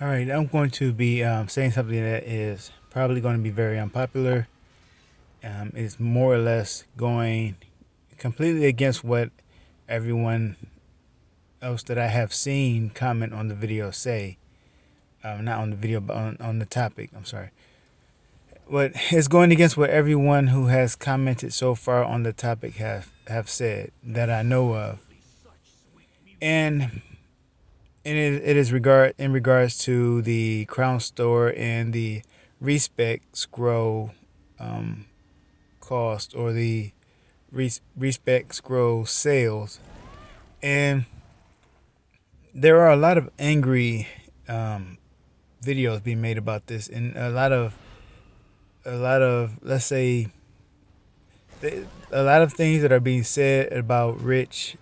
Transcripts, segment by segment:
All right, I'm going to be saying something that is probably going to be very unpopular. It's more or less going completely against what everyone else that I have seen comment on the video say. Not on the video, but on the topic. I'm sorry. What is going against what everyone who has commented so far on the topic have said that I know of, and it is in regards to the Crown Store and the respec scroll cost or the respec scroll sales. And there are a lot of angry videos being made about this, and a lot of let's say a lot of things that are being said about Rich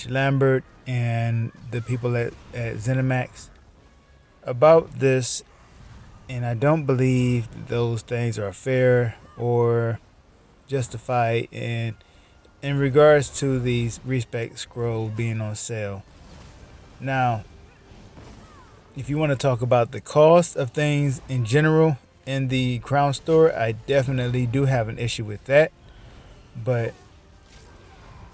Lambert and the people at ZeniMax about this, and I don't believe those things are fair or justified in regards to these respec scroll being on sale. Now, if you want to talk about the cost of things in general in the Crown Store, I definitely do have an issue with that. But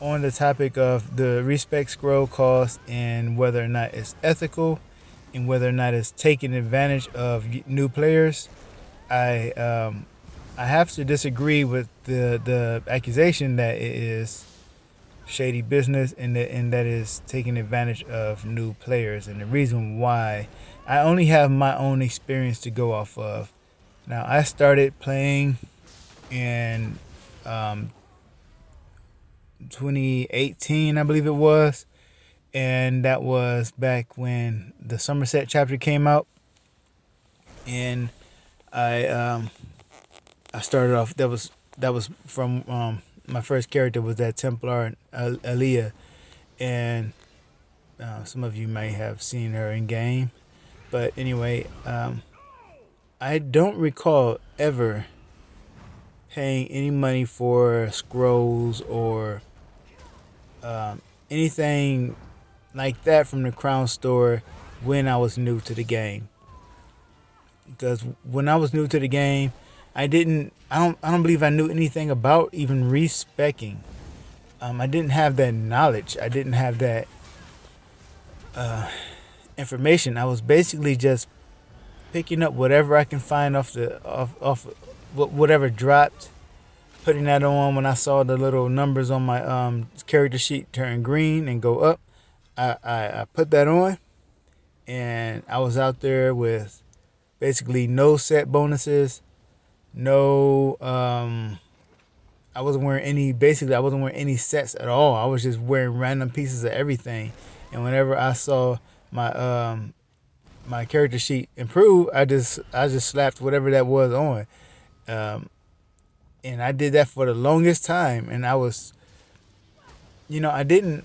on the topic of the respec scroll cost and whether or not it's ethical and whether or not it's taking advantage of new players, I have to disagree with the accusation that it is shady business and that is taking advantage of new players. And the reason why, I only have my own experience to go off of. Now, I started playing in 2018, I believe it was, and that was back when the Somerset chapter came out. And I started off. That was from my first character was that Templar Aaliyah, and some of you may have seen her in game. But anyway, I don't recall ever paying any money for scrolls or anything like that from the Crown Store when I was new to the game. Because when I was new to the game, I don't believe I knew anything about even respecking. I didn't have that knowledge. I didn't have that information. I was basically just picking up whatever I can find off whatever dropped, putting that on. When I saw the little numbers on my character sheet turn green and go up, I put that on, and I was out there with basically no set bonuses, no I wasn't wearing any sets at all. I was just wearing random pieces of everything. And whenever I saw my my character sheet improve, I just slapped whatever that was on. And I did that for the longest time, and I was, I didn't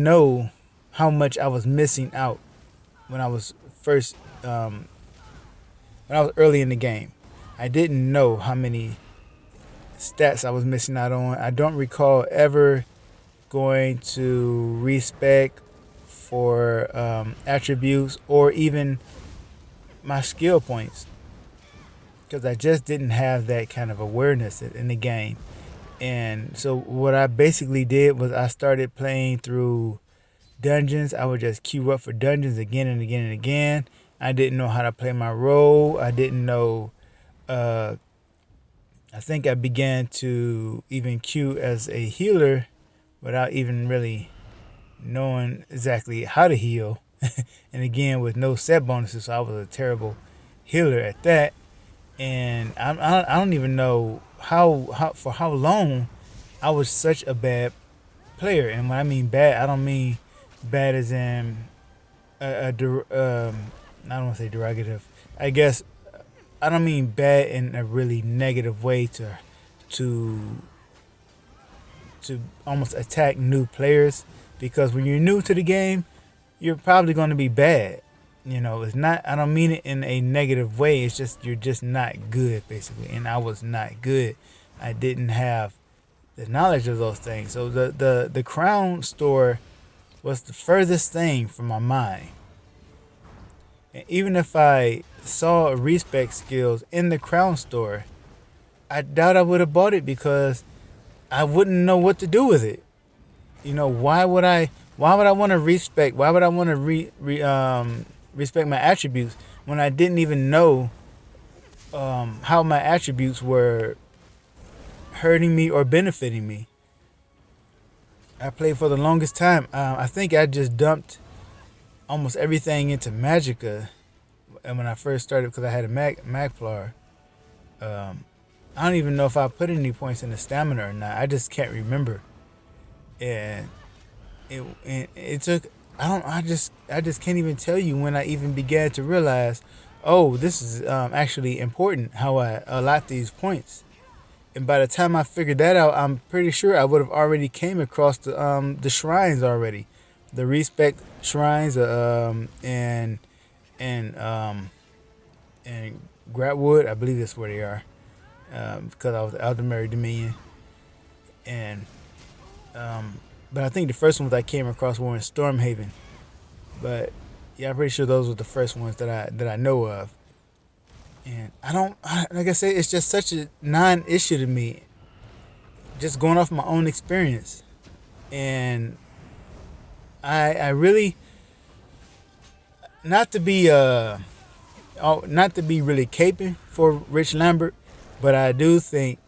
know how much I was missing out when I was first when I was early in the game. I didn't know how many stats I was missing out on. I don't recall ever going to respec for attributes or even my skill points, because I just didn't have that kind of awareness in the game. And so what I basically did was I started playing through dungeons. I would just queue up for dungeons again and again and again. I didn't know how to play my role. I didn't know. I think I began to even queue as a healer without even really knowing exactly how to heal. And again, with no set bonuses, so I was a terrible healer at that. And I don't even know for how long I was such a bad player. And when I mean bad, I don't mean bad as in I don't want to say derogative. I guess I don't mean bad in a really negative way to almost attack new players, because when you're new to the game, you're probably going to be bad. It's not. I don't mean it in a negative way. It's just you're just not good, basically. And I was not good. I didn't have the knowledge of those things. So the Crown Store was the furthest thing from my mind. And even if I saw respec skills in the crown store, I doubt I would have bought it because I wouldn't know what to do with it. You know, why would I? Why would I want to respec? Why would I want to respect my attributes when I didn't even know how my attributes were hurting me or benefiting me? I played for the longest time. I think I just dumped almost everything into Magicka, and when I first started, because I had a Magplar. I don't even know if I put any points in the stamina or not. I just can't remember. And it took, I just can't even tell you when I even began to realize, oh, this is actually important how I allot these points. And by the time I figured that out, I'm pretty sure I would have already came across the shrines already, the respec shrines, and Gratwood. I believe that's where they are, because I was Eldermary Dominion, and but I think the first ones I came across were in Stormhaven. But yeah, I'm pretty sure those were the first ones that I know of. And like I said, it's just such a non-issue to me. Just going off my own experience, and I really, not to be really caping for Rich Lambert, but I do think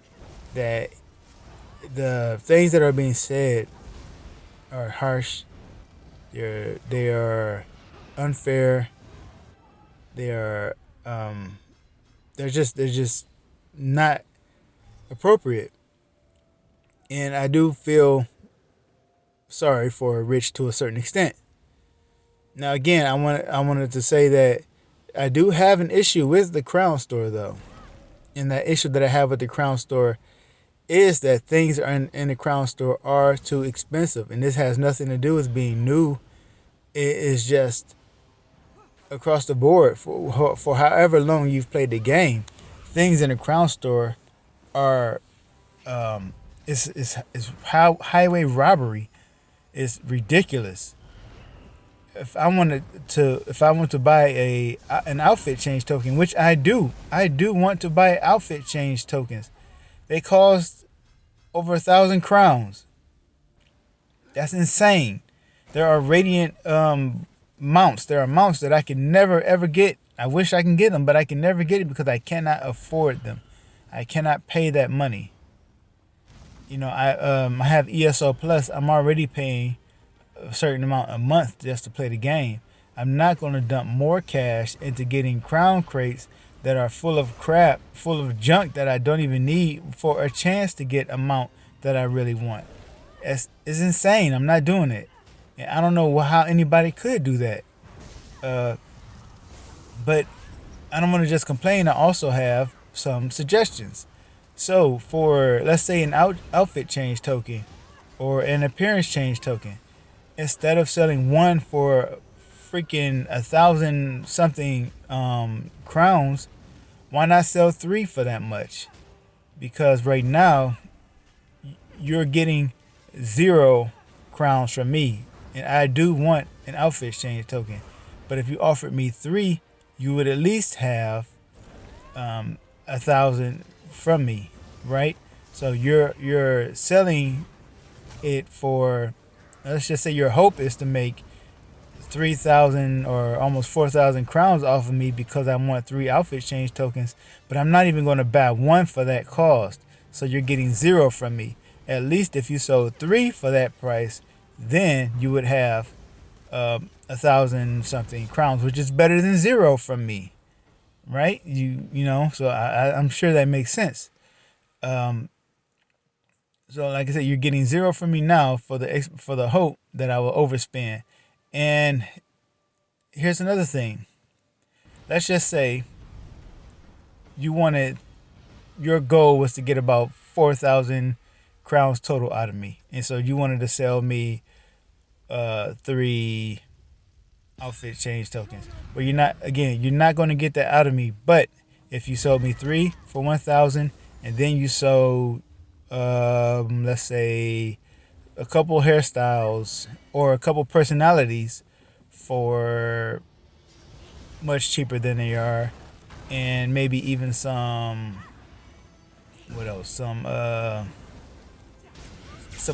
that the things that are being said are harsh. They are unfair. They are they're just not appropriate. And I do feel sorry for Rich to a certain extent. Now again, I wanted to say that I do have an issue with the Crown Store though. And that issue that I have with the Crown Store is that things in the Crown Store are too expensive. And this has nothing to do with being new. It is just across the board for however long you've played the game. Things in the Crown Store are is highway robbery. Is ridiculous. If I want to buy an outfit change token, which I do want to buy outfit change tokens. They cost over 1,000 crowns. That's insane. There are radiant mounts. There are mounts that I can never ever get. I wish I can get them, but I can never get it because I cannot afford them. I cannot pay that money. You know, I have ESO Plus. I'm already paying a certain amount a month just to play the game. I'm not going to dump more cash into getting crown crates that are full of crap, full of junk that I don't even need for a chance to get a mount that I really want. It's insane. I'm not doing it. And I don't know how anybody could do that. But I don't want to just complain. I also have some suggestions. So for, let's say, an outfit change token or an appearance change token, instead of selling one for freaking 1,000 something crowns, why not sell 3 for that much? Because right now you're getting 0 crowns from me, and I do want an outfit change token. But if you offered me 3, you would at least have 1,000 from me, right? So you're selling it for, let's just say your hope is to make 3,000 or almost 4,000 crowns off of me because I want 3 outfit change tokens, but I'm not even going to buy 1 for that cost. So you're getting 0 from me. At least if you sold 3 for that price, then you would have 1,000 something crowns, which is better than 0 from me, right? You know, so I'm sure that makes sense. So like I said, you're getting 0 from me now for the hope that I will overspend. And here's another thing. Let's just say your goal was to get about 4,000 crowns total out of me. And so you wanted to sell me 3 outfit change tokens. Well, you're not going to get that out of me. But if you sold me 3 for 1,000 and then you sold, let's say, a couple hairstyles or a couple personalities for much cheaper than they are, and maybe even some, what else? Some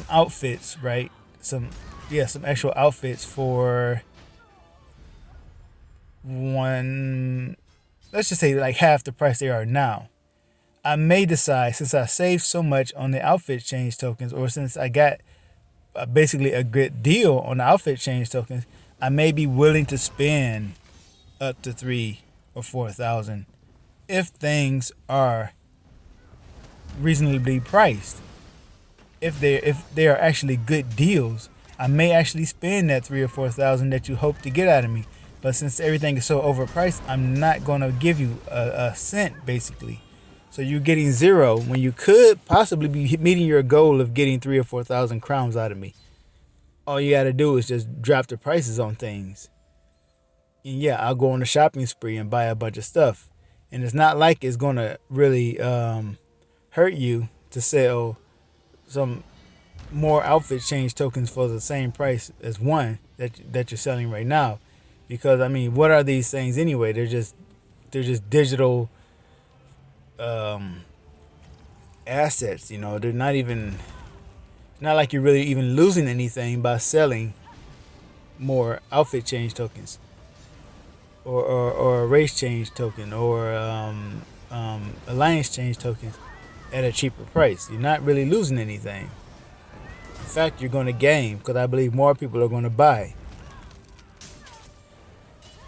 outfits, right? Some actual outfits for one. Let's just say like half the price they are now. I may decide, since I saved so much on the outfit change tokens, or since I got basically a good deal on the outfit change tokens, I may be willing to spend up to 3 or 4 thousand if things are reasonably priced. If they are actually good deals, I may actually spend that 3 or 4 thousand that you hope to get out of me. But since everything is so overpriced, I'm not gonna give you a cent basically. So you're getting zero when you could possibly be meeting your goal of getting 3 or 4 thousand crowns out of me. All you gotta do is just drop the prices on things. And yeah, I'll go on a shopping spree and buy a bunch of stuff. And it's not like it's gonna really hurt you to sell some more outfit change tokens for the same price as one that you're selling right now. Because I mean, what are these things anyway? They're just digital assets. They're not even. It's not like you're really even losing anything by selling more outfit change tokens, or a race change token, or alliance change tokens at a cheaper price. You're not really losing anything. In fact, you're going to gain, because I believe more people are going to buy.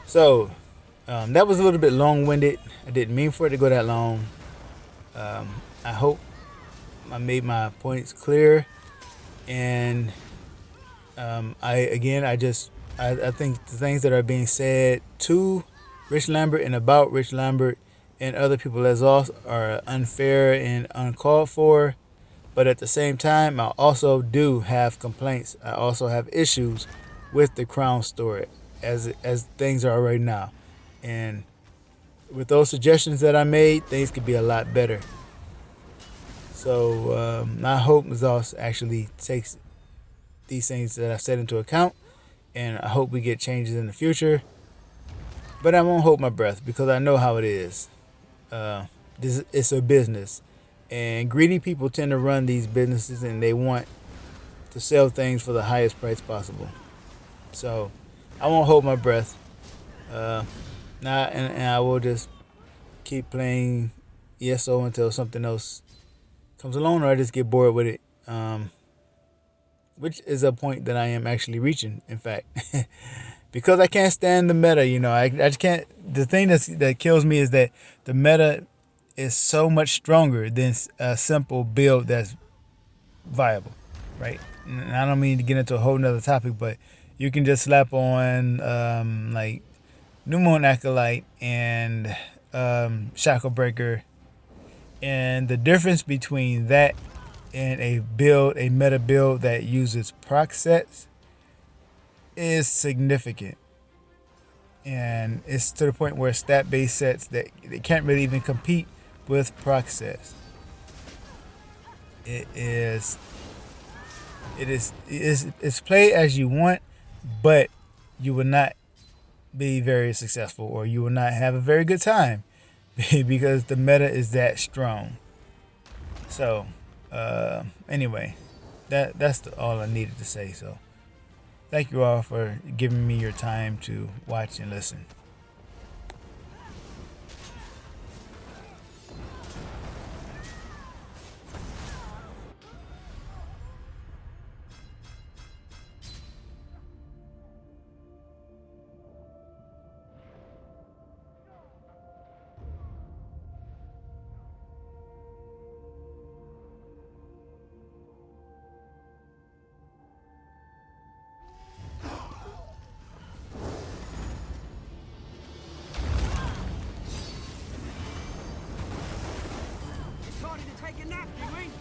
So that was a little bit long-winded. I didn't mean for it to go that long. I hope I made my points clear. And I think the things that are being said to Rich Lambert and about Rich Lambert and other people as ZOS are unfair and uncalled for. But at the same time, I also do have complaints. I also have issues with the Crown Store as things are right now. And with those suggestions that I made, things could be a lot better. So I hope ZOS actually takes these things that I've said into account, and I hope we get changes in the future. But I won't hold my breath, because I know how it is. It's a business, and greedy people tend to run these businesses, and they want to sell things for the highest price possible. So I won't hold my breath. And I will just keep playing ESO until something else comes along, or I just get bored with it. Which is a point that I am actually reaching, in fact. Because I can't stand the meta, I just can't. The thing that kills me is that the meta is so much stronger than a simple build that's viable, right? And I don't mean to get into a whole nother topic, but you can just slap on like New Moon Acolyte and Shackle Breaker, and the difference between that and a meta build that uses proc sets is significant. And it's to the point where stat-based sets that they can't really even compete with proc sets. It's play as you want, but you will not be very successful, or you will not have a very good time because the meta is that strong. So anyway, that's all I needed to say. So thank you all for giving me your time to watch and listen. Decided to take a nap, you mean?